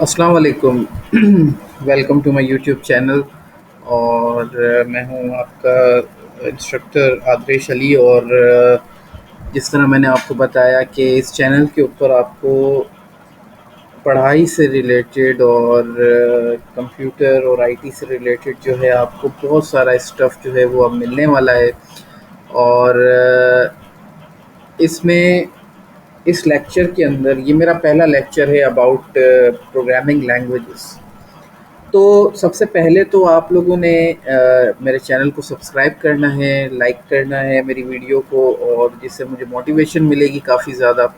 अस्सलाम वालेकुम। Welcome to my YouTube channel. और मैं हूं आपका इंस्ट्रक्टर आदरेश अली। और जिस तरह मैंने आपको बताया कि इस चैनल के ऊपर आपको पढ़ाई से रिलेटेड और कंप्यूटर और आईटी से रिलेटेड जो है आपको बहुत सारा स्टफ़ जो है वो अब मिलने वाला है। और इसमें इस लेक्चर के अंदर ये मेरा पहला लेक्चर है अबाउट प्रोग्रामिंग लैंग्वेजेस। तो सबसे पहले तो आप लोगों ने मेरे चैनल को सब्सक्राइब करना है, लाइक करना है मेरी वीडियो को, और जिससे मुझे मोटिवेशन मिलेगी काफ़ी ज़्यादा।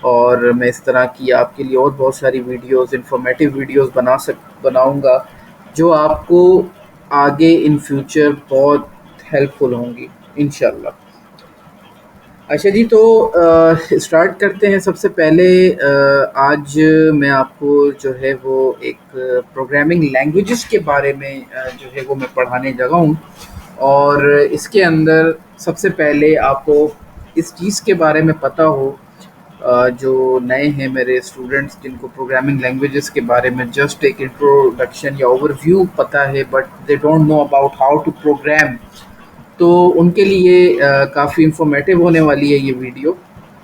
और मैं इस तरह की आपके लिए और बहुत सारी वीडियोस, इंफॉर्मेटिव वीडियोस बनाऊंगा जो आपको आगे इन फ्यूचर बहुत हेल्पफुल होंगी इंशाल्लाह। अच्छा जी, तो स्टार्ट करते हैं। सबसे पहले आज मैं आपको जो है वो एक प्रोग्रामिंग लैंग्वेजेस के बारे में जो है वो मैं पढ़ाने लगा हूँ। और इसके अंदर सबसे पहले आपको इस चीज़ के बारे में पता हो, जो नए हैं मेरे स्टूडेंट्स जिनको प्रोग्रामिंग लैंग्वेजेस के बारे में जस्ट एक इंट्रोडक्शन या ओवरव्यू पता है but they don't know about how to program, तो उनके लिए काफ़ी इंफॉर्मेटिव होने वाली है ये वीडियो।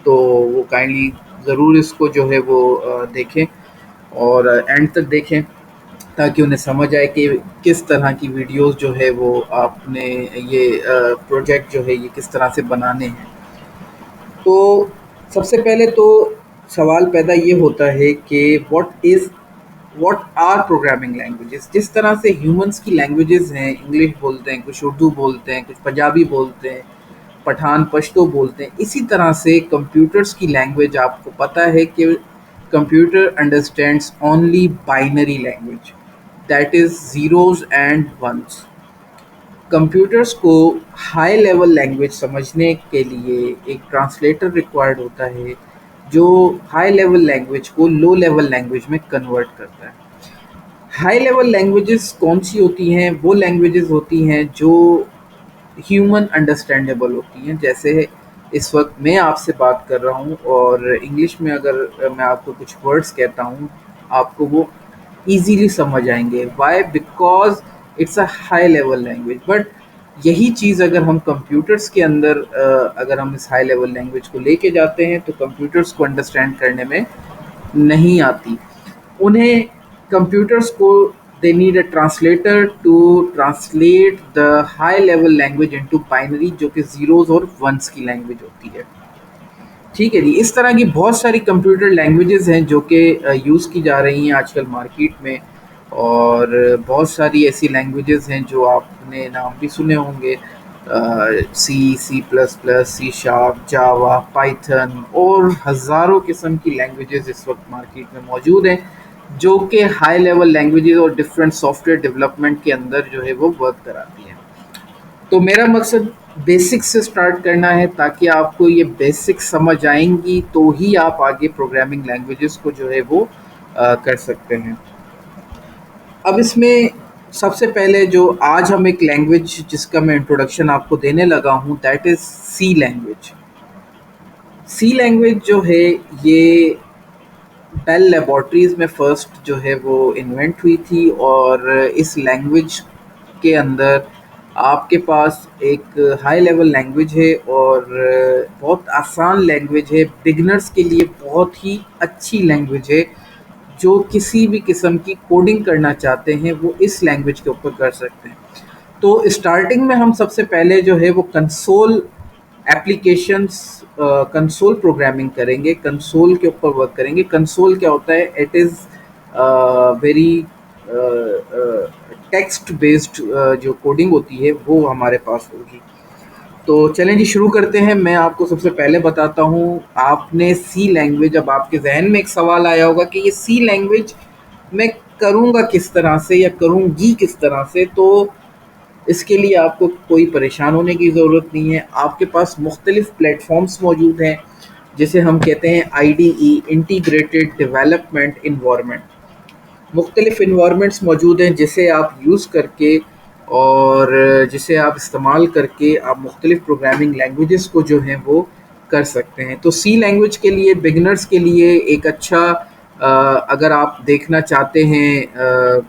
तो वो काइंडली ज़रूर इसको जो है वो देखें और एंड तक देखें, ताकि उन्हें समझ आए कि किस तरह की वीडियोस जो है वो आपने ये प्रोजेक्ट जो है ये किस तरह से बनाने हैं। तो सबसे पहले तो सवाल पैदा ये होता है कि व्हाट आर प्रोग्रामिंग लैंग्वेजेस। जिस तरह से ह्यूमंस की लैंग्वेजेस हैं, इंग्लिश बोलते हैं, कुछ उर्दू बोलते हैं, कुछ पंजाबी बोलते हैं, पठान पश्तो बोलते हैं, इसी तरह से कंप्यूटर्स की लैंग्वेज आपको पता है कि computer understands only binary language, that is zeros and ones. Computers को हाई लेवल लैंग्वेज समझने के लिए एक ट्रांसलेटर रिक्वायर्ड होता है, जो हाई लेवल लैंग्वेज को लो लेवल लैंग्वेज में कन्वर्ट करता है। हाई लेवल लैंग्वेजेस कौन सी होती हैं? वो लैंग्वेजेस होती हैं जो ह्यूमन अंडरस्टैंडेबल होती हैं। जैसे इस वक्त मैं आपसे बात कर रहा हूँ और इंग्लिश में अगर मैं आपको कुछ वर्ड्स कहता हूँ, आपको वो इजीली समझ आएंगे। Why? Because it's a high level language. But यही चीज़ अगर हम कंप्यूटर्स के अंदर अगर हम इस हाई लेवल लैंग्वेज को लेके जाते हैं तो कंप्यूटर्स को अंडरस्टैंड करने में नहीं आती। उन्हें कंप्यूटर्स को they need a translator to translate the high level language into binary, जो कि ज़ीरोज़ और वंस की लैंग्वेज होती है। ठीक है जी, इस तरह की बहुत सारी कंप्यूटर लैंग्वेजेस हैं जो कि यूज़ की जा रही हैं आजकल मार्केट में। और बहुत सारी ऐसी लैंग्वेजेस हैं जो आपने नाम भी सुने होंगे, C, C plus plus, C sharp, Java, Python और हज़ारों किस्म की लैंग्वेजेस इस वक्त मार्केट में मौजूद हैं, जो कि हाई लेवल लैंग्वेजेस और डिफरेंट सॉफ्टवेयर डेवलपमेंट के अंदर जो है वो वर्क कराती हैं। तो मेरा मकसद बेसिक से स्टार्ट करना है, ताकि आपको ये बेसिक समझ आएंगी तो ही आप आगे प्रोग्रामिंग लैंग्वेजेस को जो है वो कर सकते हैं। अब इसमें सबसे पहले जो आज हम एक लैंग्वेज जिसका मैं इंट्रोडक्शन आपको देने लगा हूँ, that is C language. C language जो है ये बेल लेबोरेटरीज में फर्स्ट जो है वो इन्वेंट हुई थी। और इस लैंग्वेज के अंदर आपके पास एक हाई लेवल लैंग्वेज है और बहुत आसान लैंग्वेज है। बिगनर्स के लिए बहुत ही अच्छी लैंग्वेज है। जो किसी भी किस्म की कोडिंग करना चाहते हैं वो इस लैंग्वेज के ऊपर कर सकते हैं। तो स्टार्टिंग में हम सबसे पहले जो है वो कंसोल एप्लीकेशंस, कंसोल प्रोग्रामिंग करेंगे, कंसोल के ऊपर वर्क करेंगे। कंसोल क्या होता है? It is very text based जो कोडिंग होती है वो हमारे पास होगी। तो चलें जी, शुरू करते हैं। मैं आपको सबसे पहले बताता हूँ, आपने सी लैंग्वेज, अब आपके जहन में एक सवाल आया होगा कि ये सी लैंग्वेज मैं करूँगा किस तरह से या करूँगी किस तरह से। तो इसके लिए आपको कोई परेशान होने की ज़रूरत नहीं है। आपके पास मुख्तलिफ़ प्लेटफॉर्म्स मौजूद हैं, जिसे हम कहते हैं आईडीई, इंटीग्रेटेड डेवलपमेंट इन्वायरमेंट। मुख्तलिफ़ इन्वायरमेंट्स मौजूद हैं जिसे आप यूज़ करके और जिसे आप इस्तेमाल करके आप मुख्तलिफ़ प्रोग्रामिंग लैंग्वेजेस को जो हैं वो कर सकते हैं। तो सी लैंग्वेज के लिए, बिगनर्स के लिए एक अच्छा अगर आप देखना चाहते हैं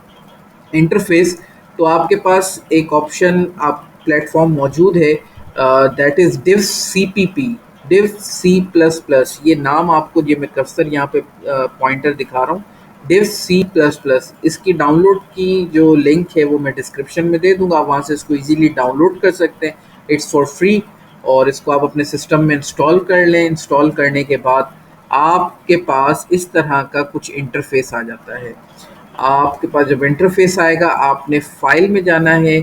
इंटरफेस, तो आपके पास एक ऑप्शन आप प्लेटफॉर्म मौजूद है, that is Dev C P P, Dev C plus plus. ये नाम आपको, ये मैं कर्सर यहाँ पे पॉइंटर दिखा रहा हूँ, डिव सी प्लस प्लस। इसकी डाउनलोड की जो लिंक है वो मैं डिस्क्रिप्शन में दे दूंगा, आप वहाँ से इसको इजीली डाउनलोड कर सकते हैं। इट्स फॉर फ्री, और इसको आप अपने सिस्टम में इंस्टॉल कर लें। इंस्टॉल करने के बाद आपके पास इस तरह का कुछ इंटरफेस आ जाता है। आपके पास जब इंटरफेस आएगा, आपने फाइल में जाना है,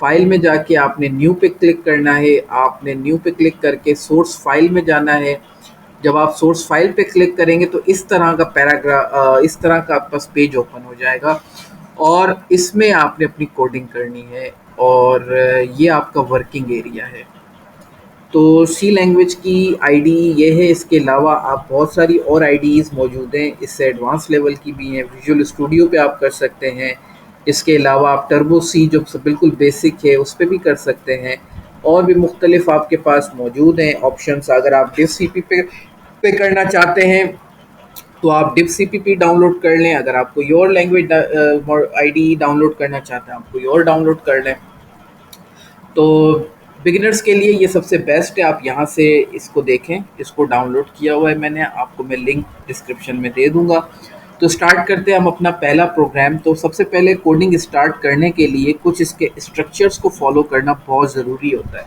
फाइल में जाके आपने न्यू पे क्लिक करना है, आपने न्यू पे क्लिक करके सोर्स फाइल में जाना है। जब आप सोर्स फाइल पे क्लिक करेंगे तो इस तरह का इस तरह का आपके पास पेज ओपन हो जाएगा, और इसमें आपने अपनी कोडिंग करनी है, और ये आपका वर्किंग एरिया है। तो सी लैंग्वेज की आईडी ये है। इसके अलावा आप बहुत सारी और आईडीज़ मौजूद हैं, इससे एडवांस लेवल की भी हैं। विजुअल स्टूडियो पे आप कर सकते हैं। इसके अलावा आप टर्बो सी जो बिल्कुल बेसिक है उस पर भी कर सकते हैं। और भी मुख्तलिफ आपके पास मौजूद हैं ऑप्शंस। अगर आप डिव सी पी पे करना चाहते हैं तो आप Dev C P P download कर लें। अगर आप कोई और लैंग्वेज आईडी डाउनलोड करना चाहते हैं, आप कोई और डाउनलोड कर लें। तो बिगिनर्स के लिए ये सबसे बेस्ट है, आप यहाँ से इसको देखें। इसको डाउनलोड किया हुआ है मैंने, आपको मैं लिंक डिस्क्रिप्शन में दे दूँगा। तो स्टार्ट करते हैं हम अपना पहला प्रोग्राम। तो सबसे पहले कोडिंग स्टार्ट करने के लिए कुछ इसके स्ट्रक्चर्स को फॉलो करना बहुत ज़रूरी होता है।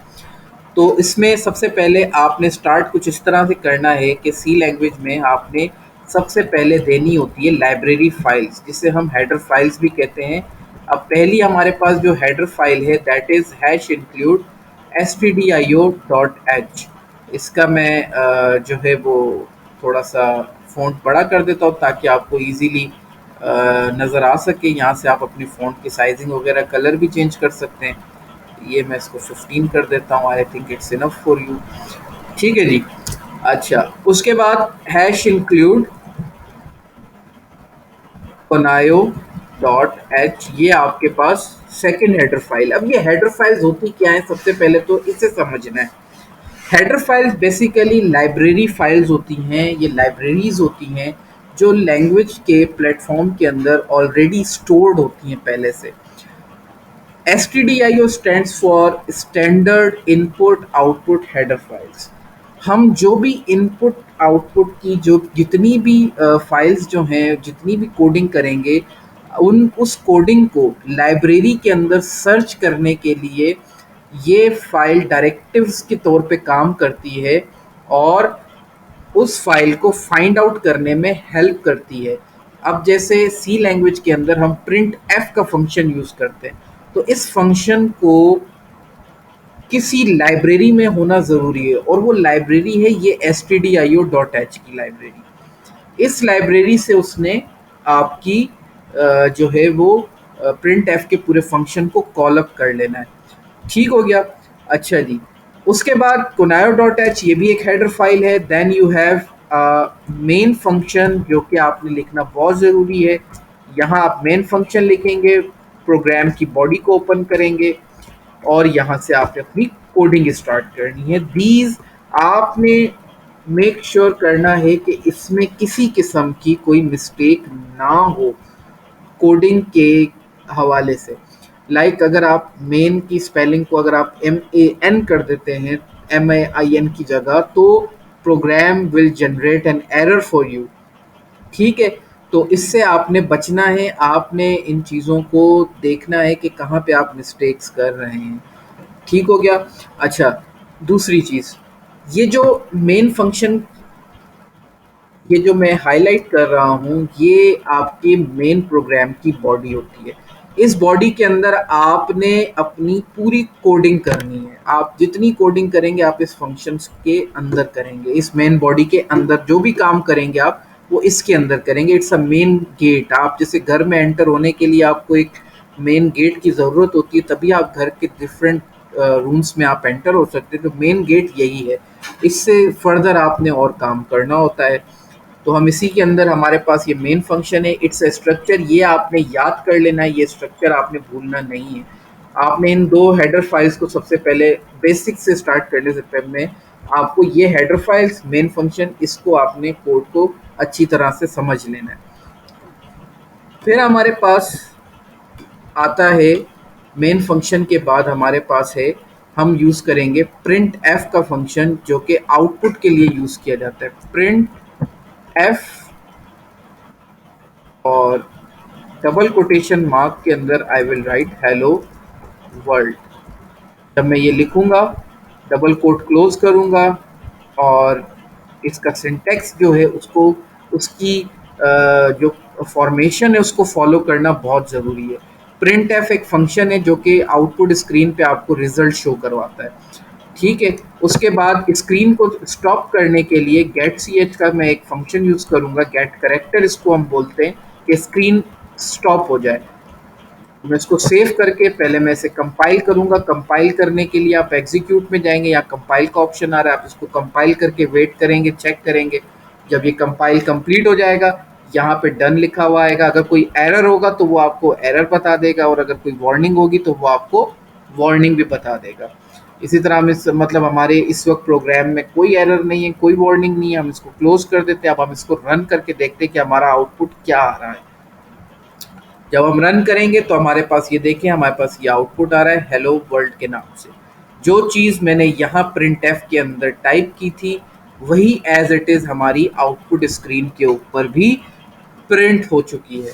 तो इसमें सबसे पहले आपने स्टार्ट कुछ इस तरह से करना है कि सी लैंग्वेज में आपने सबसे पहले देनी होती है लाइब्रेरी फाइल्स, जिसे हम हेडर फाइल्स भी कहते हैं। अब पहली हमारे पास जो हेडर फाइल है that is hash include stdio.h। इसका मैं जो है वो थोड़ा सा फ़ॉन्ट बड़ा कर देता हूँ ताकि आपको इजीली नज़र आ सके। यहाँ से आप अपनी फ़ॉन्ट की साइजिंग वगैरह, कलर भी चेंज कर सकते हैं। ये मैं इसको 15 कर देता हूँ, I think it's enough for you. ठीक है जी। अच्छा, उसके बाद hash include conio dot H, ये आपके पास सेकेंड हेडर फाइल। अब ये हेडर फाइल्स होती क्या है, सबसे पहले तो इसे समझना है। Header files basically library files होती हैं, ये लाइब्रेरीज होती हैं जो लैंग्वेज के प्लेटफॉर्म के अंदर ऑलरेडी स्टोर्ड होती हैं पहले से। STDIO stands for standard input output header files. हम जो भी इनपुट आउटपुट की जो जितनी भी फाइल्स जो हैं, जितनी भी कोडिंग करेंगे, उस कोडिंग को लाइब्रेरी के अंदर सर्च करने के लिए ये फाइल डायरेक्टिव्स के तौर पे काम करती है, और उस फाइल को फाइंड आउट करने में हेल्प करती है। अब जैसे सी लैंग्वेज के अंदर हम प्रिंट एफ का फंक्शन यूज़ करते हैं, तो इस फंक्शन को किसी लाइब्रेरी में होना ज़रूरी है, और वो लाइब्रेरी है ये stdio.h की लाइब्रेरी। इस लाइब्रेरी से उसने आपकी जो है वो प्रिंट एफ के पूरे फंक्शन को कॉल अप कर लेना है। ठीक हो गया। अच्छा जी, उसके बाद कोनायो डॉट एच, ये भी एक हेडर फाइल है। Then you have main function, जो कि आपने लिखना बहुत ज़रूरी है। यहाँ आप मेन फंक्शन लिखेंगे, प्रोग्राम की बॉडी को ओपन करेंगे, और यहाँ से आपने अपनी कोडिंग स्टार्ट करनी है। दीज आपने मेक श्योर करना है कि इसमें किसी किस्म की कोई मिस्टेक ना हो कोडिंग के हवाले से। अगर आप मेन की स्पेलिंग को अगर आप MAN कर देते हैं MAIN की जगह, तो program will generate an error for you. ठीक है, तो इससे आपने बचना है। आपने इन चीज़ों को देखना है कि कहाँ पे आप मिस्टेक्स कर रहे हैं। ठीक हो गया। अच्छा, दूसरी चीज़, ये जो मेन फंक्शन, ये जो मैं हाईलाइट कर रहा हूँ, ये आपके मेन प्रोग्राम की बॉडी होती है। इस बॉडी के अंदर आपने अपनी पूरी कोडिंग करनी है। आप जितनी कोडिंग करेंगे आप इस फंक्शंस के अंदर करेंगे, इस मेन बॉडी के अंदर जो भी काम करेंगे आप वो इसके अंदर करेंगे। It's a main gate. आप जैसे घर में एंटर होने के लिए आपको एक मेन गेट की ज़रूरत होती है, तभी आप घर के डिफरेंट रूम्स में आप एंटर हो सकते हैं। तो मेन गेट यही है, इससे फर्दर आपने और काम करना होता है। तो हम इसी के अंदर, हमारे पास ये मेन फंक्शन है, इट्स अ स्ट्रक्चर। ये आपने याद कर लेना है, ये स्ट्रक्चर आपने भूलना नहीं है। आपने इन दो हेडर फाइल्स को सबसे पहले बेसिक से स्टार्ट करने से पहले आपको ये हेडर फाइल्स, मेन फंक्शन, इसको आपने कोड को अच्छी तरह से समझ लेना है। फिर हमारे पास आता है मेन फंक्शन के बाद हमारे पास है, हम यूज़ करेंगे प्रिंट एफ का फंक्शन, जो कि आउटपुट के लिए यूज़ किया जाता है। प्रिंट एफ और डबल कोटेशन मार्क के अंदर I will write hello world. जब मैं ये लिखूंगा, डबल कोट क्लोज करूंगा, और इसका सिंटेक्स जो है उसको, उसकी जो फॉर्मेशन है उसको फॉलो करना बहुत ज़रूरी है। प्रिंट एफ एक फंक्शन है जो कि आउटपुट स्क्रीन पे आपको रिजल्ट शो करवाता है, ठीक है। उसके बाद स्क्रीन को स्टॉप करने के लिए गेट सी एच का मैं एक फंक्शन यूज़ करूंगा, गेट करेक्टर इसको हम बोलते हैं, कि स्क्रीन स्टॉप हो जाए। मैं इसको सेव करके पहले मैं इसे कंपाइल करूंगा। कंपाइल करने के लिए आप एग्जीक्यूट में जाएंगे, या कंपाइल का ऑप्शन आ रहा है, आप इसको कंपाइल करके वेट करेंगे, चेक करेंगे। जब ये कंपाइल कंप्लीट हो जाएगा, यहाँ पे डन लिखा हुआ आएगा। अगर कोई एरर होगा तो वो आपको एरर बता देगा, और अगर कोई वार्निंग होगी तो वो आपको वार्निंग भी बता देगा। इसी तरह हम मतलब हमारे इस वक्त प्रोग्राम में कोई एरर नहीं है, कोई वार्निंग नहीं है, हम इसको क्लोज कर देते हैं। अब हम इसको रन करके देखते हैं कि हमारा आउटपुट क्या आ रहा है। जब हम रन करेंगे तो हमारे पास ये देखें, हमारे पास ये आउटपुट आ रहा है हेलो वर्ल्ड के नाम से। जो चीज़ मैंने यहाँ प्रिंट एफ के अंदर टाइप की थी, वही एज इट इज़ हमारी आउटपुट स्क्रीन के ऊपर भी प्रिंट हो चुकी है।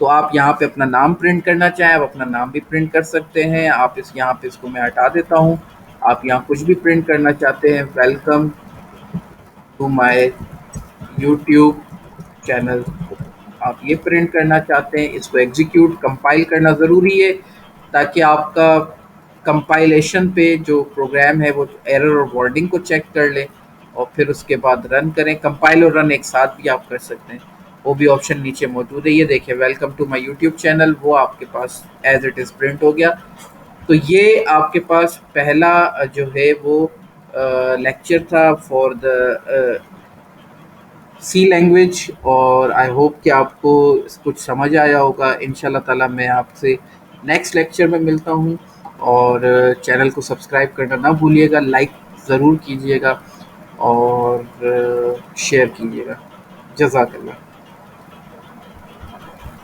तो आप यहाँ पे अपना नाम प्रिंट करना चाहें, आप अपना नाम भी प्रिंट कर सकते हैं। आप इस यहाँ पे इसको मैं हटा देता हूँ। आप यहाँ कुछ भी प्रिंट करना चाहते हैं, welcome to my YouTube channel, आप ये प्रिंट करना चाहते हैं। इसको एग्जीक्यूट कंपाइल करना ज़रूरी है, ताकि आपका कंपाइलेशन पे जो प्रोग्राम है वो एरर और वार्निंग को चेक कर ले, और फिर उसके बाद रन करें। कंपाइल और रन एक साथ भी आप कर सकते हैं, वो भी ऑप्शन नीचे मौजूद है। ये देखिए, welcome to my YouTube channel, वो आपके पास एज इट इज़ प्रिंट हो गया। तो ये आपके पास पहला जो है वो लेक्चर था फॉर द सी लैंग्वेज, और आई होप कि आपको कुछ समझ आया होगा। इंशाल्लाह ताला मैं आपसे नेक्स्ट लेक्चर में मिलता हूँ, और चैनल को सब्सक्राइब करना ना भूलिएगा, लाइक ज़रूर कीजिएगा, और शेयर कीजिएगा। जज़ाकल्लाह।